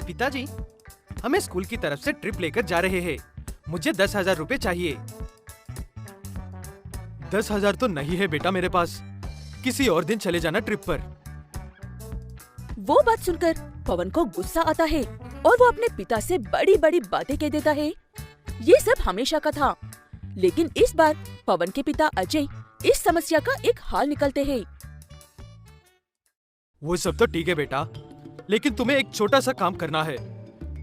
पिताजी, हमें स्कूल की तरफ से ट्रिप लेकर जा रहे हैं। मुझे 10,000 रुपए चाहिए। 10,000 तो नहीं है बेटा मेरे पास। किसी और दिन चले जाना ट्रिप पर। वो बात सुनकर पवन को गुस्सा आता है और वो अपने पिता से बड़ी बड़ी बातें कह देता है। ये सब हमेशा का था, लेकिन इस बार पवन के पिता अजय इस समस्या का एक हल निकलते हैं। वो सब तो ठीक है बेटा, लेकिन तुम्हें एक छोटा सा काम करना है।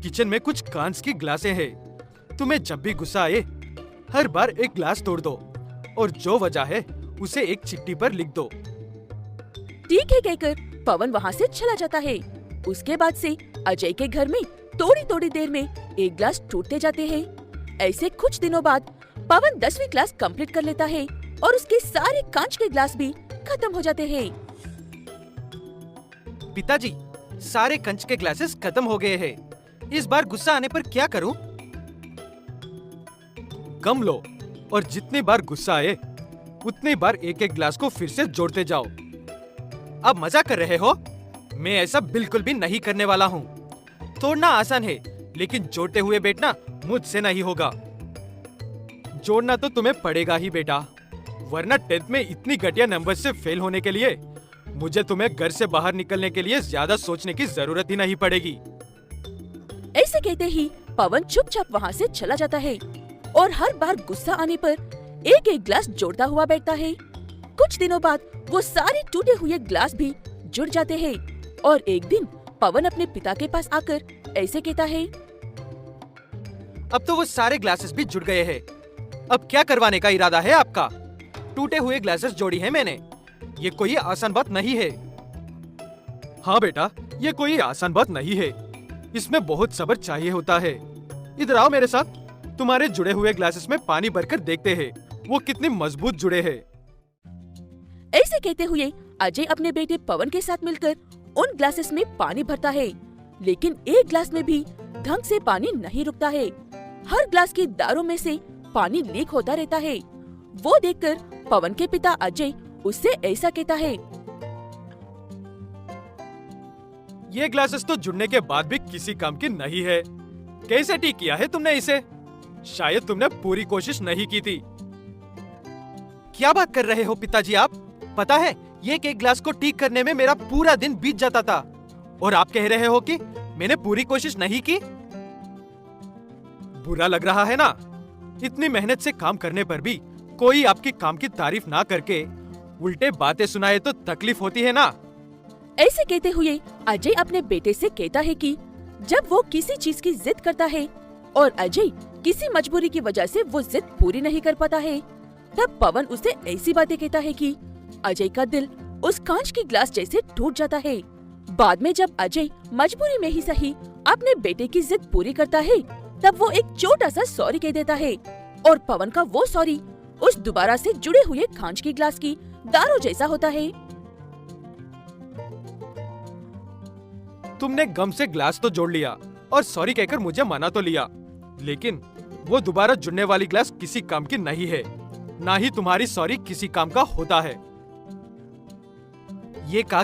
किचन में कुछ कांच की ग्लासें हैं। तुम्हें जब भी गुस्सा आए, हर बार एक ग्लास तोड़ दो और जो वजह है उसे एक चिट्ठी पर लिख दो। ठीक है कहकर पवन वहाँ से चला जाता है। उसके बाद से अजय के घर में थोड़ी थोड़ी देर में एक ग्लास टूटते जाते हैं। ऐसे कुछ दिनों बाद पवन 10वीं क्लास कंप्लीट कर लेता है और उसके सारे कांच के ग्लास भी खत्म हो जाते हैं। पिताजी, सारे कंच के ग्लासेस खत्म हो गए हैं। इस बार गुस्सा आने पर क्या करूं? गम लो और जितनी बार गुस्सा आए उतनी बार एक एक ग्लास को फिर से जोड़ते जाओ। अब मजाक कर रहे हो? मैं ऐसा बिल्कुल भी नहीं करने वाला हूँ। तोड़ना आसान है, लेकिन जोड़ते हुए बैठना मुझसे नहीं होगा। जोड़ना तो तुम्हें पड़ेगा ही बेटा, वरना 10th में इतनी घटिया नंबर से फेल होने के लिए मुझे तुम्हें घर से बाहर निकलने के लिए ज्यादा सोचने की जरूरत ही नहीं पड़ेगी। ऐसे कहते ही पवन चुपचाप वहाँ से चला जाता है और हर बार गुस्सा आने पर एक एक ग्लास जोड़ता हुआ बैठता है। कुछ दिनों बाद वो सारे टूटे हुए ग्लास भी जुड़ जाते हैं और एक दिन पवन अपने पिता के पास आकर ऐसे कहता है, अब तो वो सारे ग्लासेस भी जुड़ गए हैं। अब क्या करवाने का इरादा है आपका? टूटे हुए ग्लासेस जोड़ी है मैंने। ये कोई आसान बात नहीं है। हाँ बेटा, ये कोई आसान बात नहीं है। इसमें बहुत सब्र चाहिए होता है। इधर आओ मेरे साथ। तुम्हारे जुड़े हुए ग्लासेस में पानी भरकर देखते हैं वो कितने मजबूत जुड़े हैं। ऐसे कहते हुए अजय अपने बेटे पवन के साथ मिलकर उन ग्लासेस में पानी भरता है, लेकिन एक ग्लास में भी ढंग से पानी नहीं रुकता है। हर ग्लास की दारों में से पानी लीक होता रहता है। वो देखकर पवन के पिता अजय उससे ऐसा कहता है, ये ग्लासेस तो जुड़ने के बाद भी किसी काम की नहीं है। कैसे ठीक किया है तुमने इसे? शायद तुमने पूरी कोशिश नहीं की थी। क्या बात कर रहे हो पिताजी आप? पता है, ये एक ग्लास को ठीक करने में मेरा पूरा दिन बीत जाता था और आप कह रहे हो कि मैंने पूरी कोशिश नहीं की? बुरा लग रहा है ना? इतनी मेहनत से काम करने पर भी कोई आपकी काम की तारीफ ना करके उल्टे बातें सुनाए तो तकलीफ होती है ना? ऐसे कहते हुए अजय अपने बेटे से कहता है कि जब वो किसी चीज की जिद करता है और अजय किसी मजबूरी की वजह से वो जिद पूरी नहीं कर पाता है, तब पवन उसे ऐसी बातें कहता है कि अजय का दिल उस कांच की ग्लास जैसे टूट जाता है। बाद में जब अजय मजबूरी में ही सही अपने बेटे की जिद पूरी करता है, तब वो एक छोटा सा सॉरी कह देता है और पवन का वो सॉरी उस दोबारा से जुड़े हुए कांच की ग्लास की दारों जैसा होता है। तुमने गम से ग्लास तो जोड़ लिया और सॉरी कहकर मुझे मना तो लिया, लेकिन वो दोबारा जुड़ने वाली ग्लास किसी काम की नहीं है। ना ही तुम्हारी सॉरी किसी काम का होता है। ये का